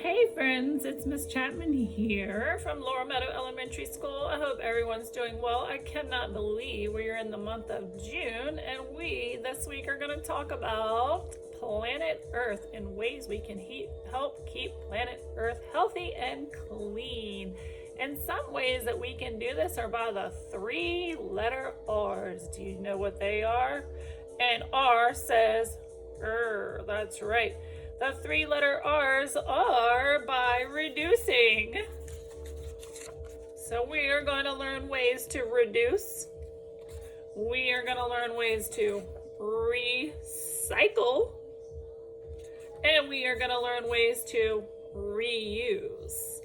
Hey friends, it's Miss Chapman here from Laurel Meadow Elementary School. I hope everyone's doing well. I cannot believe we are in the month of June, and we this week are going to talk about planet Earth and ways we can help keep planet Earth healthy and clean. And some ways that we can do this are by the 3-letter R's. Do you know what they are? And R says that's right. The 3-letter R's are by reducing. So we are going to learn ways to reduce. We are going to learn ways to recycle. And we are going to learn ways to reuse.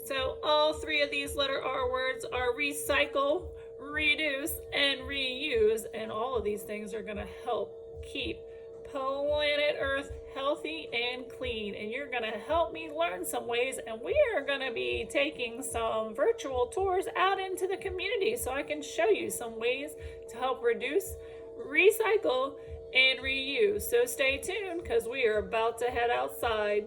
So all 3 of these letter R words are recycle, reduce, and reuse. And all of these things are going to help keep planet Earth healthy and clean. And you're going to help me learn some ways, and we are going to be taking some virtual tours out into the community so I can show you some ways to help reduce, recycle, and reuse. So stay tuned because we are about to head outside.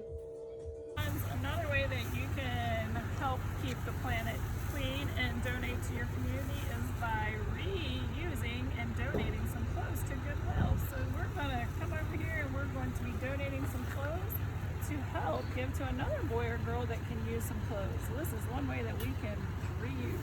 Another way that you can help keep the planet clean and donate to your community is by reusing and donating some clothes to Goodwill. So we're going to come over here and we're going to be donating some clothes to help give to another boy or girl that can use some clothes. So this is one way that we can reuse.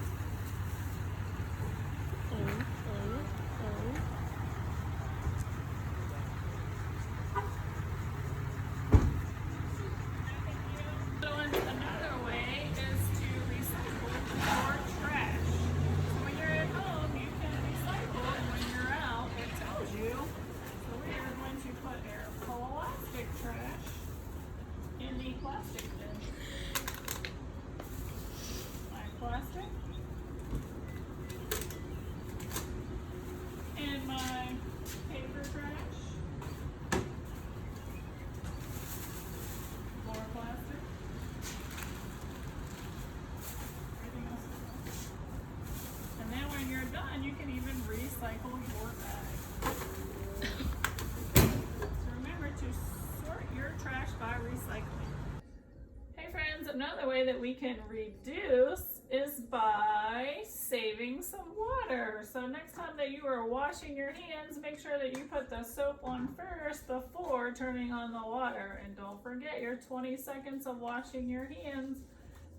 Another way is to recycle your trash. So when you're at home, you can recycle, and when you're out, it tells you. So we are going to put our plastic trash in the plastic bin. My plastic. And my paper trash. More plastic. Everything else is fine. And then when you're done, you can even recycle your bag. So remember to sort your trash by recycling. Hey friends, another way that we can reduce is by saving some water. So next time that you are washing your hands, make sure that you put the soap on first before turning on the water. And don't forget your 20 seconds of washing your hands.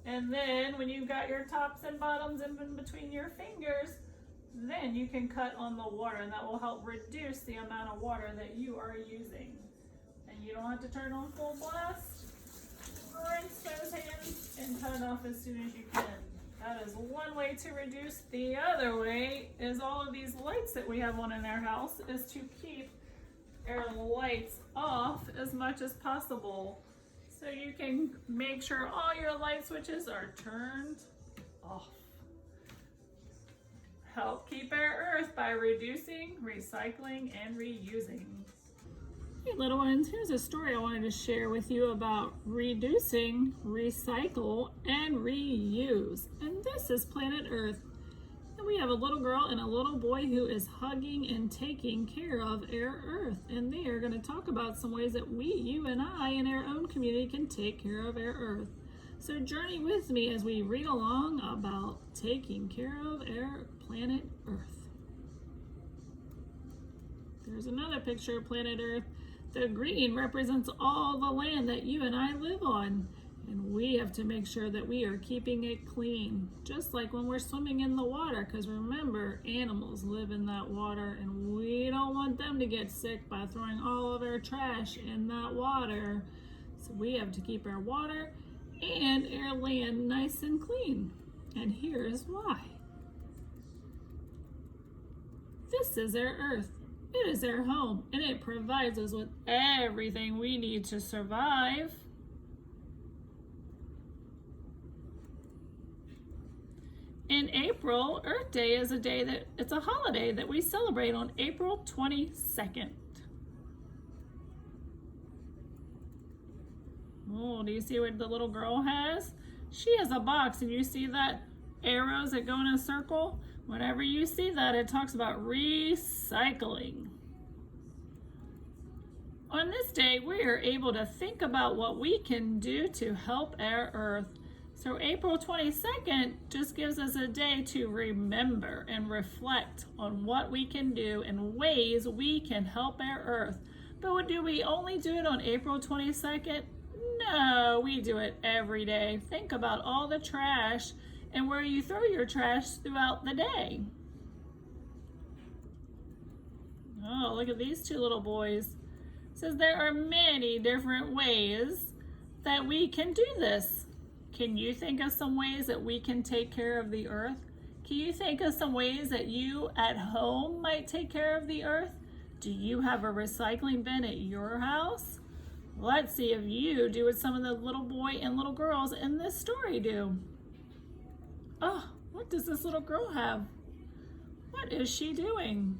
And then when you've got your tops and bottoms in between your fingers, then you can cut on the water, and that will help reduce the amount of water that you are using. And you don't have to turn on full blast. Rinse those hands and cut it off as soon as you can. That is one way to reduce. The other way is all of these lights that we have on in our house is to keep our lights off as much as possible. So you can make sure all your light switches are turned off. Help keep our Earth by reducing, recycling, and reusing. Hey little ones, here's a story I wanted to share with you about reducing, recycle, and reuse. And this is planet Earth. And we have a little girl and a little boy who is hugging and taking care of our Earth. And they are going to talk about some ways that we, you and I, in our own community can take care of our Earth. So journey with me as we read along about taking care of our planet Earth. There's another picture of planet Earth. The green represents all the land that you and I live on. And we have to make sure that we are keeping it clean, just like when we're swimming in the water, because remember, animals live in that water and we don't want them to get sick by throwing all of our trash in that water. So we have to keep our water and our land nice and clean. And here's why. This is our Earth. It is our home, and it provides us with everything we need to survive. In April, Earth Day is it's a holiday that we celebrate on April 22nd. Oh, do you see what the little girl has? She has a box, and you see that arrows that go in a circle? Whenever you see that, it talks about recycling. On this day, we are able to think about what we can do to help our Earth. So April 22nd just gives us a day to remember and reflect on what we can do and ways we can help our Earth. But do we only do it on April 22nd? No, we do it every day. Think about all the trash and where you throw your trash throughout the day. Oh, look at these two little boys. It says there are many different ways that we can do this. Can you think of some ways that we can take care of the Earth? Can you think of some ways that you at home might take care of the Earth? Do you have a recycling bin at your house? Let's see if you do what some of the little boy and little girls in this story do. Oh, what does this little girl have? What is she doing?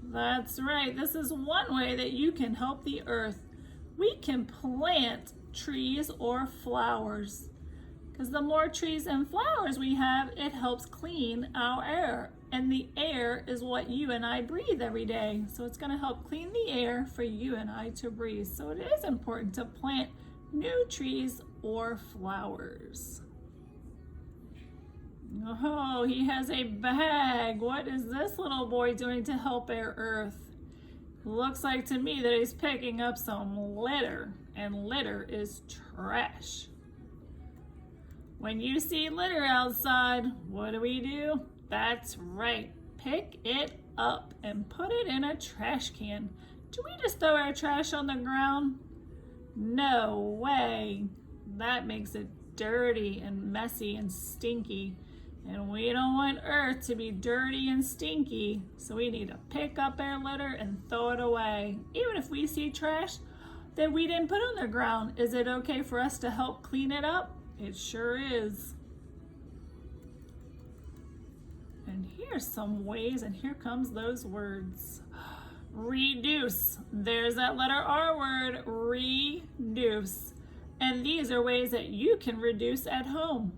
That's right, this is one way that you can help the Earth. We can plant trees or flowers, because the more trees and flowers we have, it helps clean our air, and the air is what you and I breathe every day, so it's going to help clean the air for you and I to breathe. So it is important to plant new trees or flowers. Oh, he has a bag. What is this little boy doing to help our Earth? Looks like to me that he's picking up some litter, and litter is trash. When you see litter outside, what do? That's right, pick it up and put it in a trash can. Do we just throw our trash on the ground? No way. That makes it dirty and messy and stinky. And we don't want Earth to be dirty and stinky, so we need to pick up our litter and throw it away. Even if we see trash that we didn't put on the ground, is it okay for us to help clean it up? It sure is. And here's some ways, and here comes those words. Reduce. There's that letter R word, reduce. And these are ways that you can reduce at home.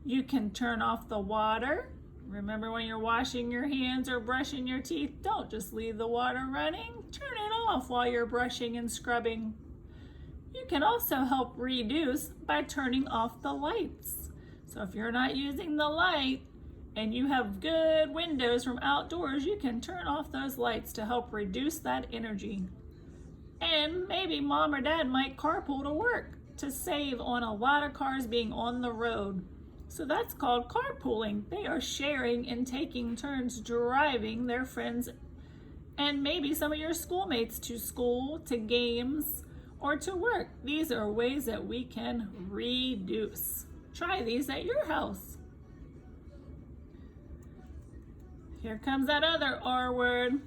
You can turn off the water. Remember, when you're washing your hands or brushing your teeth, don't just leave the water running. Turn it off while you're brushing and scrubbing. You can also help reduce by turning off the lights. So if you're not using the light and you have good windows from outdoors, you can turn off those lights to help reduce that energy. And maybe mom or dad might carpool to work to save on a lot of cars being on the road. So that's called carpooling. They are sharing and taking turns driving their friends and maybe some of your schoolmates to school, to games, or to work. These are ways that we can reduce. Try these at your house. Here comes that other R word.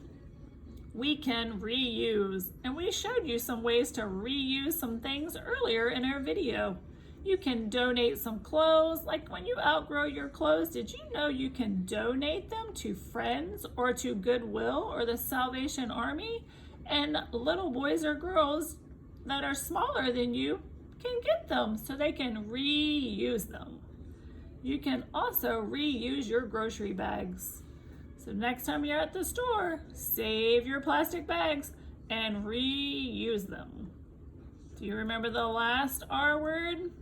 We can reuse. And we showed you some ways to reuse some things earlier in our video. You can donate some clothes. Like when you outgrow your clothes, did you know you can donate them to friends or to Goodwill or the Salvation Army? And little boys or girls that are smaller than you can get them so they can reuse them. You can also reuse your grocery bags. So next time you're at the store, save your plastic bags and reuse them. Do you remember the last R word?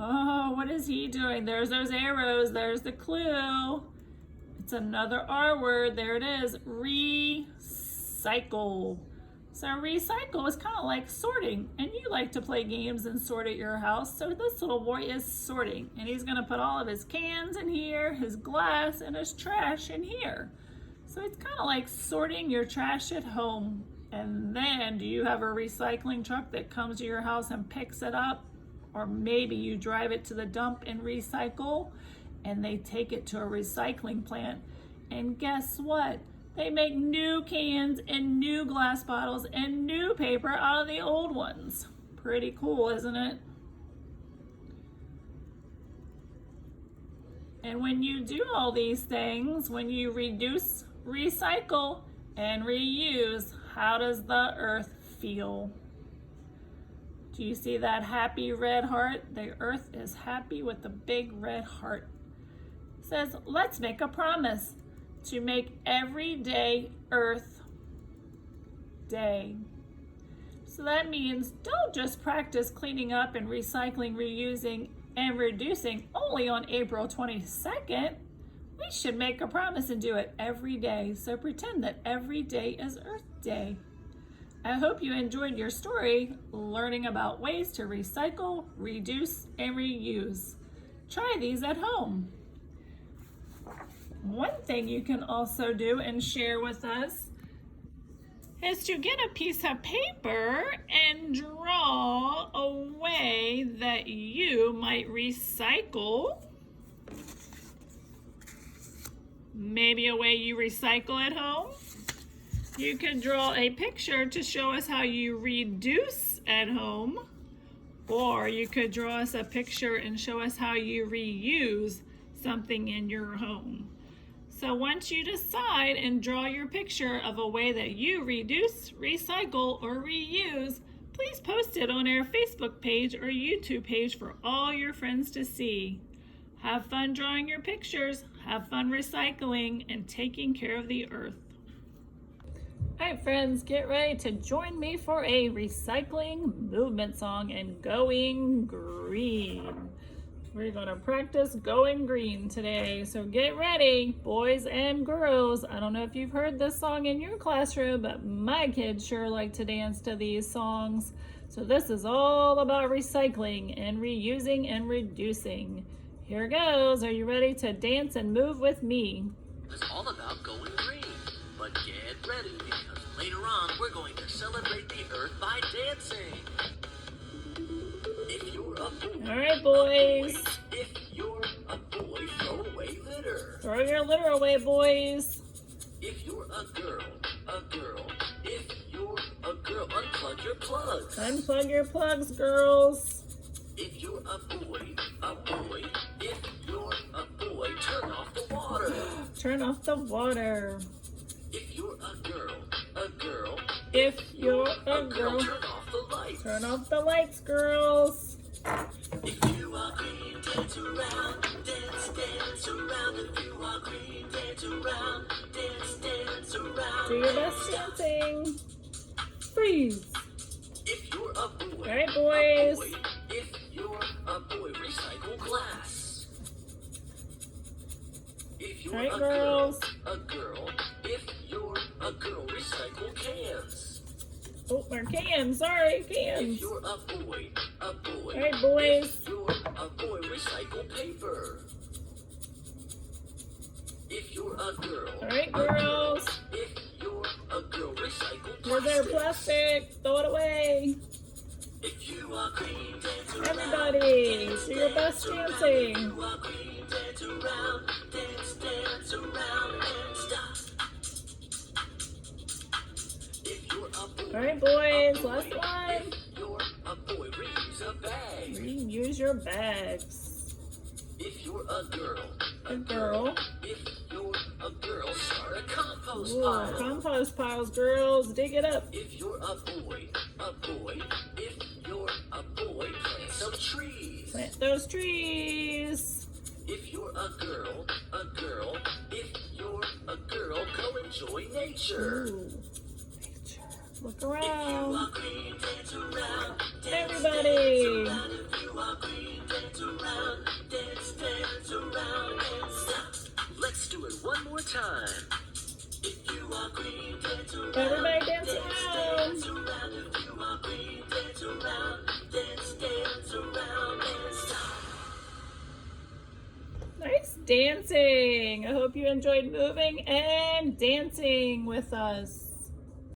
Oh, what is he doing? There's those arrows. There's the clue. It's another R word. There it is. Recycle. So recycle is kind of like sorting. And you like to play games and sort at your house. So this little boy is sorting. And he's going to put all of his cans in here, his glass, and his trash in here. So it's kind of like sorting your trash at home. And then, do you have a recycling truck that comes to your house and picks it up? Or maybe you drive it to the dump and recycle, and they take it to a recycling plant. And guess what? They make new cans and new glass bottles and new paper out of the old ones. Pretty cool, isn't it? And when you do all these things, when you reduce, recycle, and reuse, how does the Earth feel? Do you see that happy red heart? The Earth is happy with the big red heart. It says, let's make a promise to make everyday Earth day. So that means don't just practice cleaning up and recycling, reusing, and reducing only on April 22nd. We should make a promise and do it every day. So pretend that every day is Earth Day. I hope you enjoyed your story learning about ways to recycle, reduce, and reuse. Try these at home. One thing you can also do and share with us is to get a piece of paper and draw a way that you might recycle. Maybe a way you recycle at home. You could draw a picture to show us how you reduce at home, or you could draw us a picture and show us how you reuse something in your home. So once you decide and draw your picture of a way that you reduce, recycle, or reuse, please post it on our Facebook page or YouTube page for all your friends to see. Have fun drawing your pictures, have fun recycling, and taking care of the earth. All right, friends, get ready to join me for a recycling movement song and Going Green. We're gonna practice Going Green today, so get ready, boys and girls. I don't know if you've heard this song in your classroom, but my kids sure like to dance to these songs. So this is all about recycling and reusing and reducing. Here goes. Are you ready to dance and move with me? It's all about going green. But get ready, because later on we're going to celebrate the earth by dancing. If you're a boy, All right, boys. if you're a boy, throw away litter. Throw your litter away, boys. If you're a girl, if you're a girl, unplug your plugs. Unplug your plugs, girls. If you're a boy, if you're a boy, turn off the water. Turn off the water. If you're a girl, If you're a girl, turn off the lights. turn off the lights, girls. If you are green, dance around, dance around. If you are green, dance around, dance around. Do your best dancing. Freeze. If you're a boy, All right, boys. if you're a boy, recycle glass. If you're All right, a girls. girl, if you're a girl, recycle cans. Oh, our cans. Sorry, If cans. you're a boy, All right, boys. if you're a boy, recycle paper. If you're a girl, All right, girls. if you're a girl, recycle Here's our plastic. plastic. Throw it away. If you are green, dance around. Everybody, do your best dancing. If you are green, dance around, dance around and stop. If you're a boy, All right, boys. Last one. if you're a boy, reuse a bag. Reuse your bags. If you're a girl, A girl. if you're a girl, start a compost Ooh, pile. compost piles, girls. Dig it up. If you're a boy, if you're a boy, plant some trees. Plant those trees. If you're a girl, if you're a girl, go enjoy nature. Ooh. Look If you around. are green, dance around. Everybody. If you are green, dance around. Dance around and stop. Let's do it one more time. If you are green, dance around. Everybody dance around. Dance around. If you are green, dance around. Dance around and stop. Nice dancing. I hope you enjoyed moving and dancing with us.